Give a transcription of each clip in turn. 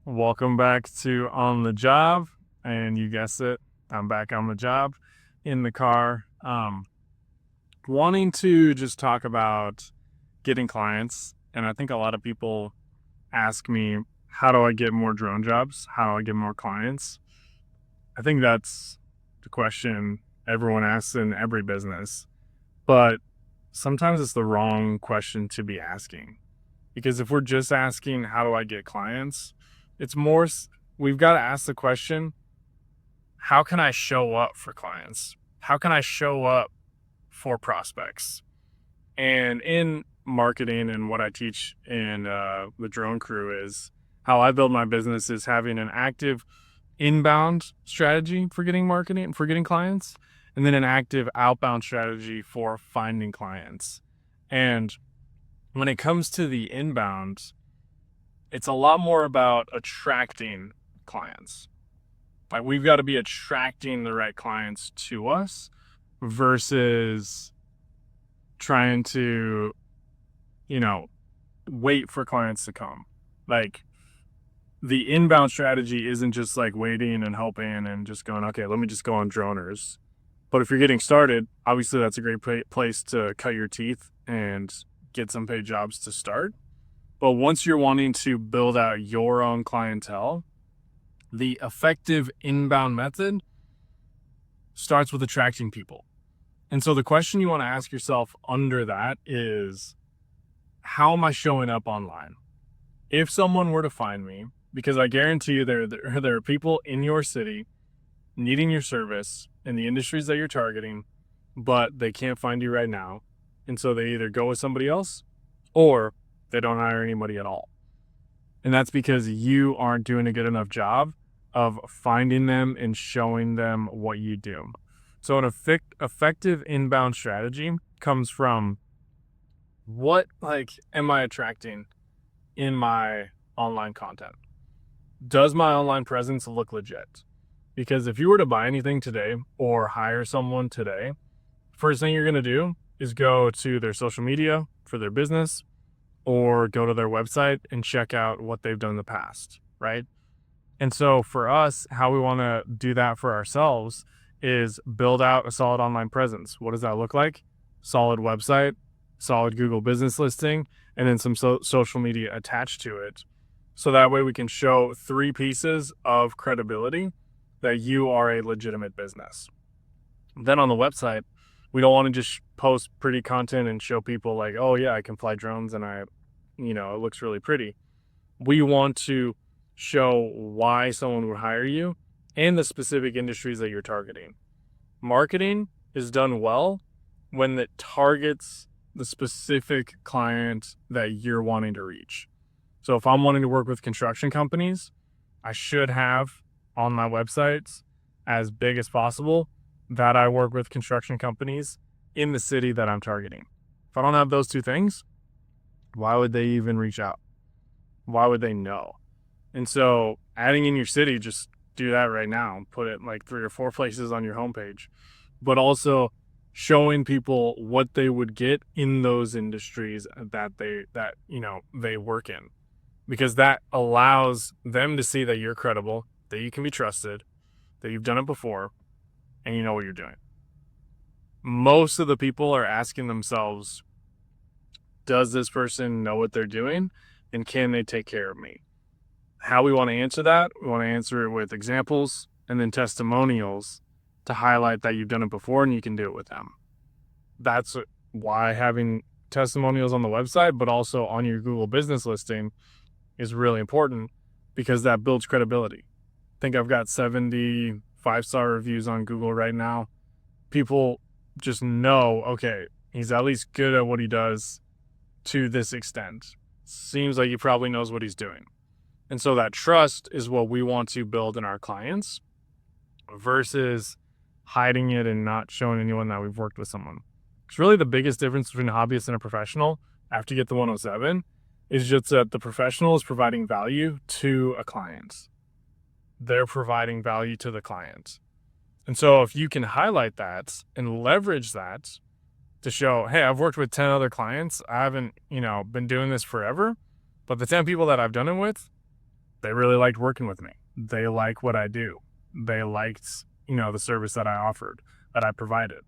Welcome back to On the Job. And you guessed it, I'm back on the job in the car. Wanting to just talk about getting clients. And I think a lot of people ask me, how do I get more drone jobs? How do I get more clients? I think that's the question everyone asks in every business. But sometimes it's the wrong question to be asking. Because if we're just asking, how do I get clients? It's more, we've got to ask the question, how can I show up for clients? How can I show up for prospects? And in marketing and what I teach in the drone crew is how I build my business is having an active inbound strategy for getting marketing, for getting clients, and then an active outbound strategy for finding clients. And when it comes to the inbound, it's a lot more about attracting clients. Like we've got to be attracting the right clients to us versus trying to, you know, wait for clients to come. Like the inbound strategy isn't just like waiting and hoping and just going, okay, let me just go on droners. But if you're getting started, obviously that's a great place to cut your teeth and get some paid jobs to start. But once you're wanting to build out your own clientele, the effective inbound method starts with attracting people. And so the question you want to ask yourself under that is, how am I showing up online? If someone were to find me, because I guarantee you there are people in your city needing your service in the industries that you're targeting, but they can't find you right now. And so they either go with somebody else or they don't hire anybody at all. And that's because you aren't doing a good enough job of finding them and showing them what you do. So an effective inbound strategy comes from, what am I attracting in my online content? Does my online presence look legit? Because if you were to buy anything today or hire someone today, first thing you're going to do is go to their social media for their business or go to their website and check out what they've done in the past, right? And so for us, how we want to do that for ourselves is build out a solid online presence. What does that look like? Solid website, solid Google business listing, and then some social media attached to it. So that way we can show 3 pieces of credibility that you are a legitimate business. Then on the website, we don't want to just post pretty content and show people like, oh yeah, I can fly drones and it looks really pretty. We want to show why someone would hire you and the specific industries that you're targeting. Marketing is done well when it targets the specific client that you're wanting to reach. So if I'm wanting to work with construction companies, I should have on my websites as big as possible that I work with construction companies in the city that I'm targeting. If I don't have those 2 things, why would they even reach out? Why would they know? And so adding in your city, just do that right now. Put it like 3 or 4 places on your homepage, but also showing people what they would get in those industries that they work in, because that allows them to see that you're credible, that you can be trusted, that you've done it before, and you know what you're doing. Most of the people are asking themselves, does this person know what they're doing? And can they take care of me? How we want to answer that, we want to answer it with examples and then testimonials to highlight that you've done it before and you can do it with them. That's why having testimonials on the website, but also on your Google business listing is really important, because that builds credibility. I think I've got 70 5-star reviews on Google right now. People just know, okay, he's at least good at what he does to this extent. Seems like he probably knows what he's doing. And so that trust is what we want to build in our clients versus hiding it and not showing anyone that we've worked with someone. It's really the biggest difference between a hobbyist and a professional after you get the 107 is just that the professional is providing value to a client. They're providing value to the client. And so if you can highlight that and leverage that to show, hey, I've worked with 10 other clients. I haven't, been doing this forever, but the 10 people that I've done it with, They really liked working with me. They like what I do. They liked, the service that I offered, that I provided.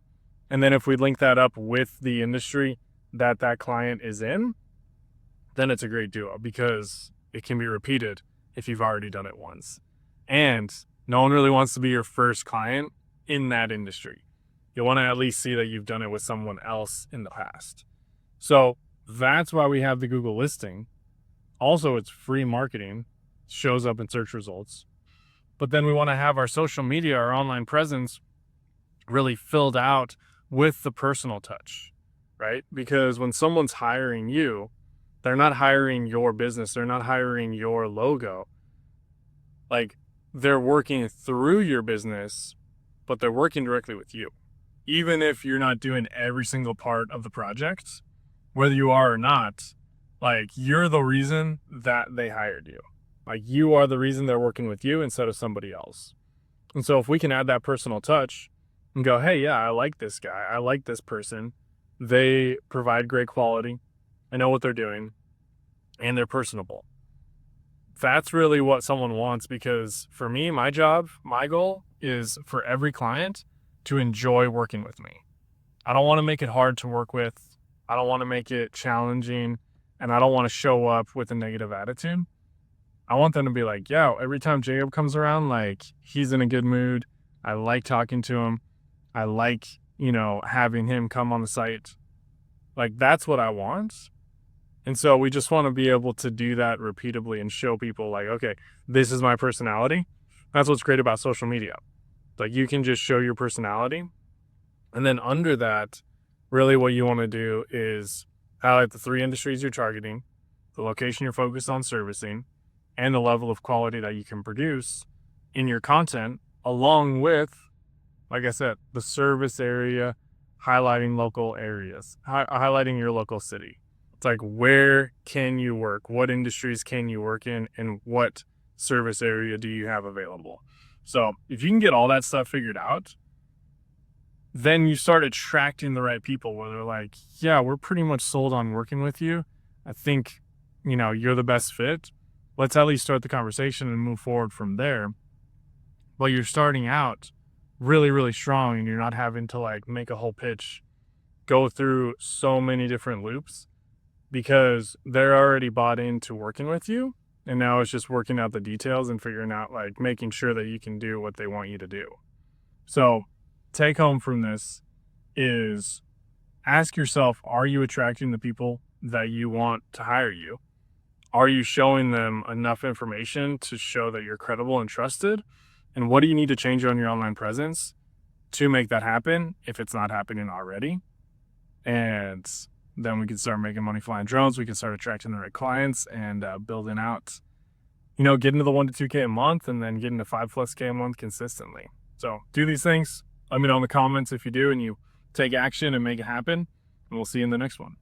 And then if we link that up with the industry that that client is in, then it's a great duo because it can be repeated if you've already done it once. And no one really wants to be your first client in that industry. You want to at least see that you've done it with someone else in the past. So that's why we have the Google listing. Also, it's free marketing, shows up in search results. But then we want to have our social media, our online presence really filled out with the personal touch, right? Because when someone's hiring you, they're not hiring your business. They're not hiring your logo. Like, they're working through your business, but they're working directly with you. Even if you're not doing every single part of the project, whether you are or not, like, you're the reason that they hired you. Like, you are the reason they're working with you instead of somebody else. And so if we can add that personal touch and go, hey, yeah, I like this guy. I like this person. They provide great quality. I know what they're doing. And they're personable. That's really what someone wants, because for me, my job, my goal is for every client to enjoy working with me. I don't want to make it hard to work with. I don't want to make it challenging. And I don't want to show up with a negative attitude. I want them to be like, yeah, every time Jacob comes around, like, he's in a good mood. I like talking to him. I like, having him come on the site. Like, that's what I want. And so we just want to be able to do that repeatedly and show people like, okay, this is my personality. That's what's great about social media. Like, you can just show your personality. And then under that, really what you want to do is highlight the 3 industries you're targeting, the location you're focused on servicing, and the level of quality that you can produce in your content, along with, like I said, the service area, highlighting local areas, highlighting your local city. It's like, where can you work? What industries can you work in? And what service area do you have available? So if you can get all that stuff figured out, then you start attracting the right people where they're like, yeah, we're pretty much sold on working with you. I think, you're the best fit. Let's at least start the conversation and move forward from there. But you're starting out really, really strong, and you're not having to like make a whole pitch, go through so many different loops, because they're already bought into working with you. And now it's just working out the details and figuring out, like, making sure that you can do what they want you to do. So take home from this is ask yourself, are you attracting the people that you want to hire you? Are you showing them enough information to show that you're credible and trusted? And what do you need to change on your online presence to make that happen if it's not happening already? And then we can start making money flying drones. We can start attracting the right clients and building out, getting to the 1 to 2K a month, and then getting to 5+ K a month consistently. So do these things. Let me know in the comments if you do and you take action and make it happen. And we'll see you in the next one.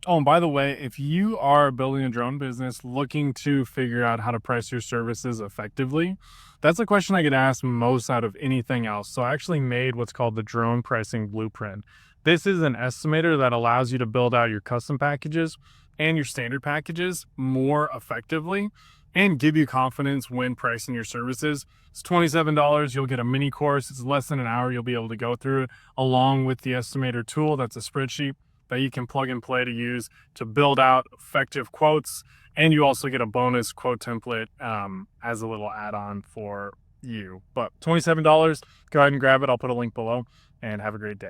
Oh, and by the way, if you are building a drone business looking to figure out how to price your services effectively, that's a question I get asked most out of anything else. So I actually made what's called the Drone Pricing Blueprint. This is an estimator that allows you to build out your custom packages and your standard packages more effectively and give you confidence when pricing your services. It's $27. You'll get a mini course. It's less than an hour. You'll be able to go through it along with the estimator tool. That's a spreadsheet that you can plug and play to use to build out effective quotes. And you also get a bonus quote template as a little add-on for you. But $27, go ahead and grab it. I'll put a link below, and have a great day.